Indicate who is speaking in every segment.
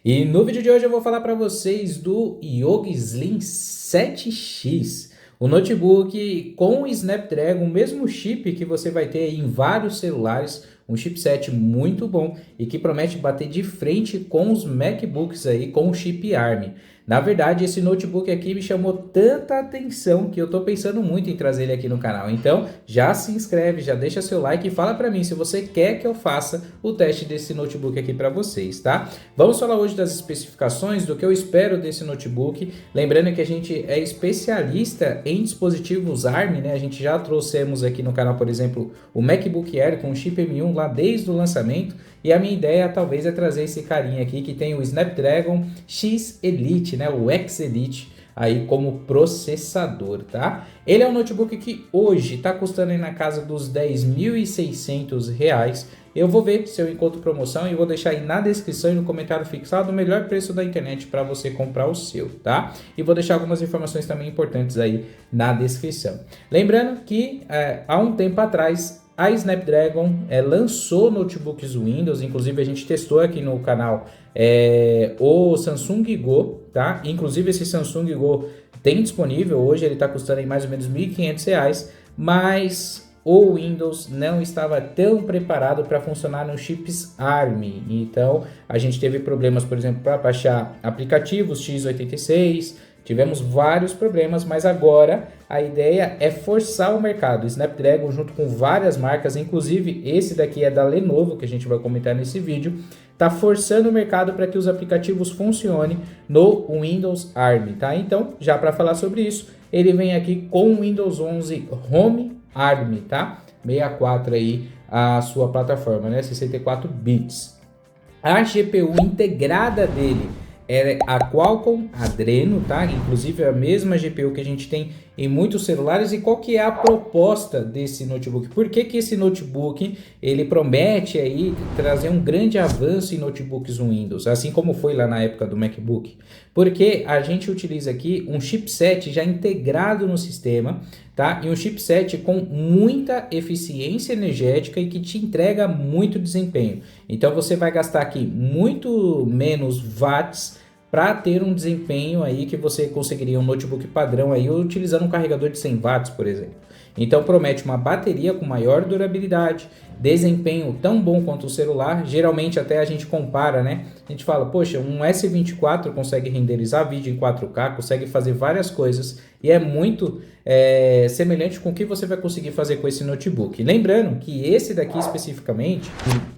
Speaker 1: E no vídeo de hoje eu vou falar para vocês do Yoga Slim 7X, o notebook com o Snapdragon, o mesmo chip que você vai ter em vários celulares, um chipset muito bom e que promete bater de frente com os MacBooks aí com o chip ARM. Na verdade, esse notebook aqui me chamou tanta atenção que eu tô pensando muito em trazer ele aqui no canal. Então, já se inscreve, já deixa seu like e fala para mim se você quer que eu faça o teste desse notebook aqui para vocês, tá? Vamos falar hoje das especificações, do que eu espero desse notebook. Lembrando que a gente é especialista em dispositivos ARM, né? A gente já trouxemos aqui no canal, por exemplo, o MacBook Air com o chip M1 lá desde o lançamento. E a minha ideia talvez é trazer esse carinha aqui que tem o Snapdragon X Elite, né? O X Elite aí como processador, tá? Ele é um notebook que hoje está custando aí na casa dos R$ 10.600. Eu vou ver se eu encontro promoção e vou deixar aí na descrição e no comentário fixado o melhor preço da internet para você comprar o seu, tá? E vou deixar algumas informações também importantes aí na descrição. Lembrando que há um tempo atrás a Snapdragon lançou notebooks Windows, inclusive a gente testou aqui no canal o Samsung Go, tá? Inclusive esse Samsung Go tem disponível, hoje ele está custando aí mais ou menos R$ 1.500, mas o Windows não estava tão preparado para funcionar nos chips ARM, então a gente teve problemas, por exemplo, para baixar aplicativos x86, tivemos vários problemas, mas agora a ideia é forçar o mercado. O Snapdragon, junto com várias marcas, inclusive esse daqui é da Lenovo, que a gente vai comentar nesse vídeo, está forçando o mercado para que os aplicativos funcionem no Windows ARM, tá? Então, já para falar sobre isso, ele vem aqui com o Windows 11 Home ARM, tá? 64 aí a sua plataforma, né? 64 bits. A GPU integrada dele é a Qualcomm Adreno, tá? Inclusive é a mesma GPU que a gente tem em muitos celulares. E qual que é a proposta desse notebook? Por que que esse notebook ele promete aí trazer um grande avanço em notebooks Windows, assim como foi lá na época do MacBook? Porque a gente utiliza aqui um chipset já integrado no sistema, tá? E um chipset com muita eficiência energética e que te entrega muito desempenho. Então você vai gastar aqui muito menos watts para ter um desempenho aí que você conseguiria um notebook padrão aí utilizando um carregador de 100 watts, por exemplo. Então promete uma bateria com maior durabilidade, desempenho tão bom quanto o celular. Geralmente até a gente compara, né? A gente fala, poxa, um S24 consegue renderizar vídeo em 4K, consegue fazer várias coisas e é muito semelhante com o que você vai conseguir fazer com esse notebook. Lembrando que esse daqui especificamente,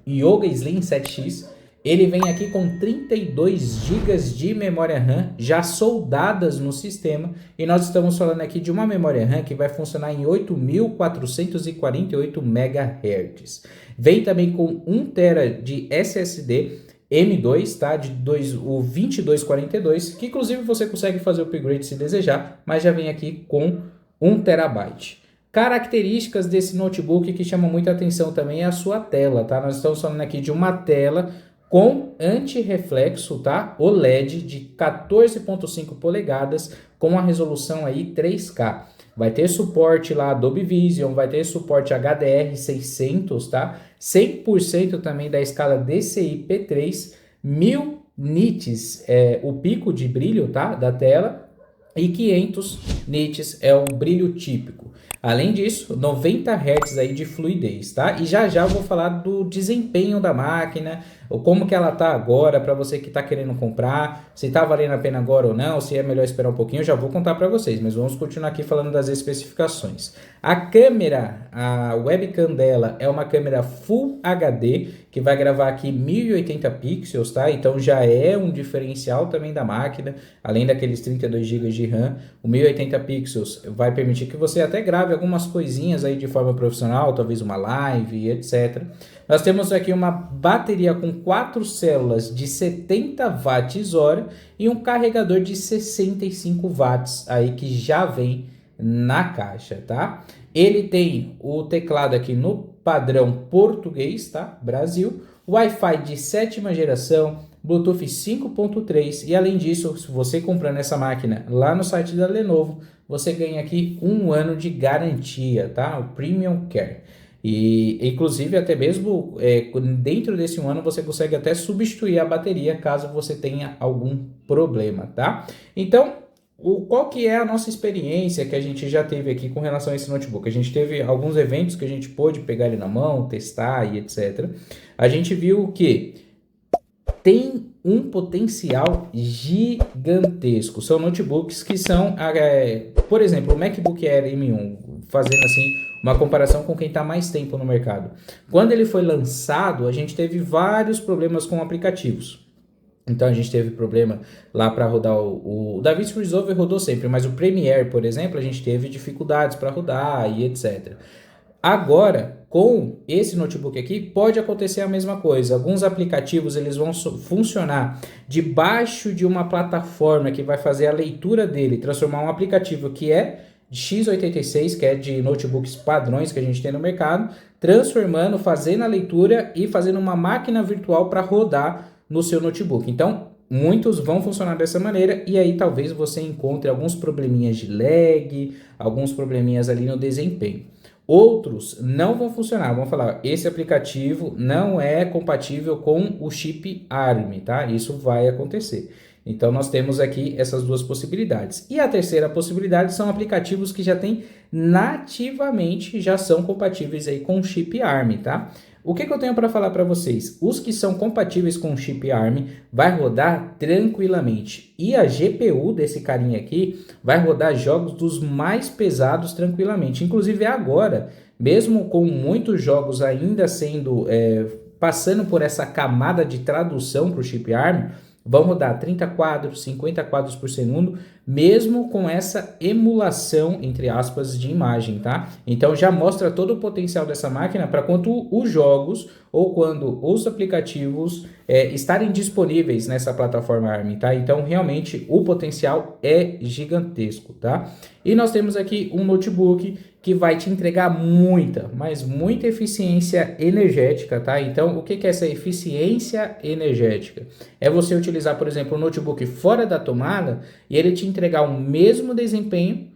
Speaker 1: o Yoga Slim 7X, ele vem aqui com 32 GB de memória RAM já soldadas no sistema, e nós estamos falando aqui de uma memória RAM que vai funcionar em 8.448 MHz. Vem também com 1 TB de SSD M2, tá? O 2242, que inclusive você consegue fazer o upgrade se desejar, mas já vem aqui com 1 TB. Características desse notebook que chamam muita atenção também é a sua tela, tá? Nós estamos falando aqui de uma tela com anti-reflexo, tá? OLED de 14.5 polegadas com a resolução aí 3K. Vai ter suporte lá Dolby Vision, vai ter suporte HDR600, tá? 100% também da escala DCI-P3, 1000 nits o pico de brilho, tá? Da tela, e 500 nits é o brilho típico. Além disso, 90 Hz aí de fluidez, tá? E já já eu vou falar do desempenho da máquina, como que ela tá agora para você que tá querendo comprar, se tá valendo a pena agora ou não, se é melhor esperar um pouquinho, eu já vou contar para vocês, mas vamos continuar aqui falando das especificações. A câmera, a webcam dela é uma câmera Full HD, que vai gravar aqui 1080 pixels, tá? Então já é um diferencial também da máquina, além daqueles 32 GB de RAM, o 1080 pixels vai permitir que você até grave algumas coisinhas aí de forma profissional, talvez uma live, etc. Nós temos aqui uma bateria com 4 células de 70 watts-hora e um carregador de 65 watts aí que já vem na caixa, tá? Ele tem o teclado aqui no padrão português, tá? Brasil, Wi-Fi de 7ª geração, Bluetooth 5.3 e além disso, se você comprando essa máquina lá no site da Lenovo, você ganha aqui 1 ano de garantia, tá? O Premium Care. E inclusive até mesmo dentro desse um ano você consegue até substituir a bateria caso você tenha algum problema, tá? Então, qual que é a nossa experiência que a gente já teve aqui com relação a esse notebook? A gente teve alguns eventos que a gente pôde pegar ele na mão, testar e etc. A gente viu que tem um potencial gigantesco. São notebooks que são, por exemplo, o MacBook Air M1, fazendo assim uma comparação com quem está mais tempo no mercado. Quando ele foi lançado, a gente teve vários problemas com aplicativos. Então a gente teve problema lá para rodar o DaVinci Resolve rodou sempre, mas o Premiere, por exemplo, a gente teve dificuldades para rodar e etc. Agora, com esse notebook aqui, pode acontecer a mesma coisa. Alguns aplicativos eles vão funcionar debaixo de uma plataforma que vai fazer a leitura dele, transformar um aplicativo que é de x86, que é de notebooks padrões que a gente tem no mercado, transformando, fazendo a leitura e fazendo uma máquina virtual para rodar no seu notebook. Então, muitos vão funcionar dessa maneira e aí talvez você encontre alguns probleminhas de lag, alguns probleminhas ali no desempenho. Outros não vão funcionar, vão falar, esse aplicativo não é compatível com o chip ARM, tá? Isso vai acontecer. Então, nós temos aqui essas duas possibilidades. E a terceira possibilidade são aplicativos que já têm nativamente, já são compatíveis aí com o chip ARM, tá? O que eu tenho para falar para vocês? Os que são compatíveis com o chip ARM vai rodar tranquilamente. E a GPU desse carinha aqui vai rodar jogos dos mais pesados tranquilamente. Inclusive agora, mesmo com muitos jogos ainda sendo passando por essa camada de tradução para o chip ARM, vão rodar 30 quadros, 50 quadros por segundo, mesmo com essa emulação, entre aspas, de imagem, tá? Então já mostra todo o potencial dessa máquina para quando os jogos ou quando os aplicativos estarem disponíveis nessa plataforma ARM, tá? Então realmente o potencial é gigantesco, tá? E nós temos aqui um notebook que vai te entregar muita, mas muita eficiência energética, tá? Então, o que é essa eficiência energética? É você utilizar, por exemplo, um notebook fora da tomada e ele te entregar o mesmo desempenho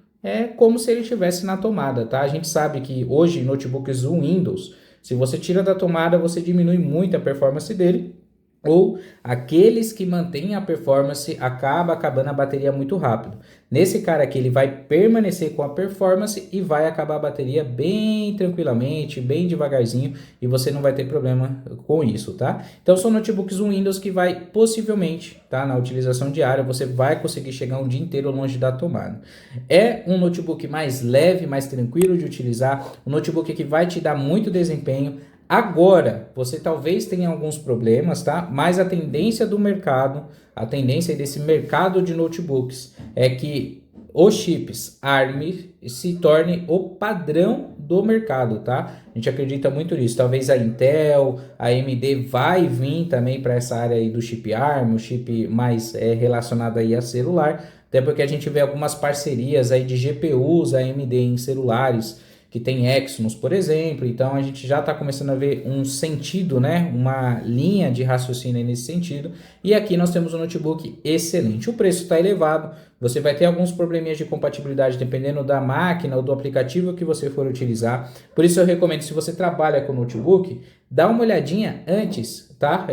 Speaker 1: como se ele estivesse na tomada, tá? A gente sabe que hoje notebooks Windows, se você tira da tomada, você diminui muito a performance dele, ou aqueles que mantêm a performance acabando a bateria muito rápido. Nesse cara aqui ele vai permanecer com a performance e vai acabar a bateria bem tranquilamente, bem devagarzinho e você não vai ter problema com isso, tá? Então são notebooks Windows que vai possivelmente, tá, na utilização diária, você vai conseguir chegar um dia inteiro longe da tomada. É um notebook mais leve, mais tranquilo de utilizar, um notebook que vai te dar muito desempenho. Agora, você talvez tenha alguns problemas, tá? Mas a tendência do mercado, a tendência desse mercado de notebooks é que os chips ARM se torne o padrão do mercado, tá? A gente acredita muito nisso. Talvez a Intel, a AMD vai vir também para essa área aí do chip ARM, o chip mais relacionado aí a celular, até porque a gente vê algumas parcerias aí de GPUs AMD em celulares, que tem Exynos, por exemplo, então a gente já está começando a ver um sentido, né? Uma linha de raciocínio nesse sentido, e aqui nós temos um notebook excelente. O preço está elevado, você vai ter alguns probleminhas de compatibilidade dependendo da máquina ou do aplicativo que você for utilizar, por isso eu recomendo, se você trabalha com notebook, dá uma olhadinha antes, tá?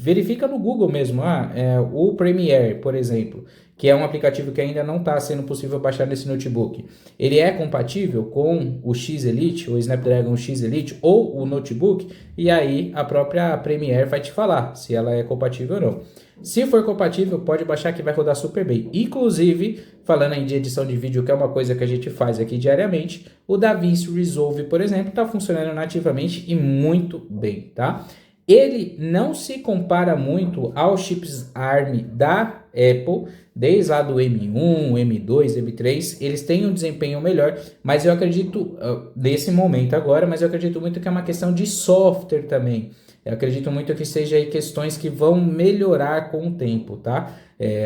Speaker 1: Verifica no Google mesmo, o Premiere, por exemplo, que é um aplicativo que ainda não está sendo possível baixar nesse notebook. Ele é compatível com o X Elite, o Snapdragon X Elite ou o notebook, e aí a própria Premiere vai te falar se ela é compatível ou não. Se for compatível, pode baixar que vai rodar super bem. Inclusive, falando aí de edição de vídeo, que é uma coisa que a gente faz aqui diariamente, o DaVinci Resolve, por exemplo, está funcionando nativamente e muito bem, tá? Ele não se compara muito aos chips ARM da Apple, desde lá do M1, M2, M3, eles têm um desempenho melhor, mas eu acredito, nesse momento agora, mas eu acredito muito que é uma questão de software também. Eu acredito muito que seja aí questões que vão melhorar com o tempo, tá?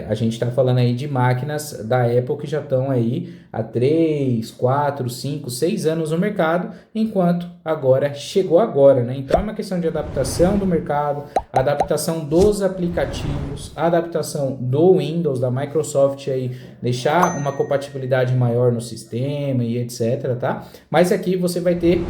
Speaker 1: A gente está falando aí de máquinas da Apple que já estão aí há 3, 4, 5, 6 anos no mercado, enquanto agora chegou agora, né? Então é uma questão de adaptação do mercado, adaptação dos aplicativos, adaptação do Windows, da Microsoft aí, deixar uma compatibilidade maior no sistema e etc, tá? Mas aqui você vai ter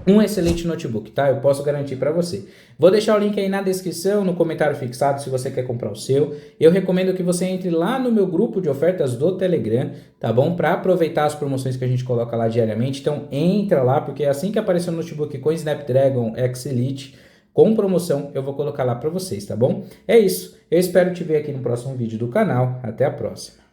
Speaker 1: Um excelente notebook, tá? Eu posso garantir para você. Vou deixar o link aí na descrição, no comentário fixado, se você quer comprar o seu. Eu recomendo que você entre lá no meu grupo de ofertas do Telegram, tá bom? Para aproveitar as promoções que a gente coloca lá diariamente. Então entra lá, porque assim que aparecer o notebook com Snapdragon X Elite com promoção, eu vou colocar lá para vocês, tá bom? É isso. Eu espero te ver aqui no próximo vídeo do canal. Até a próxima.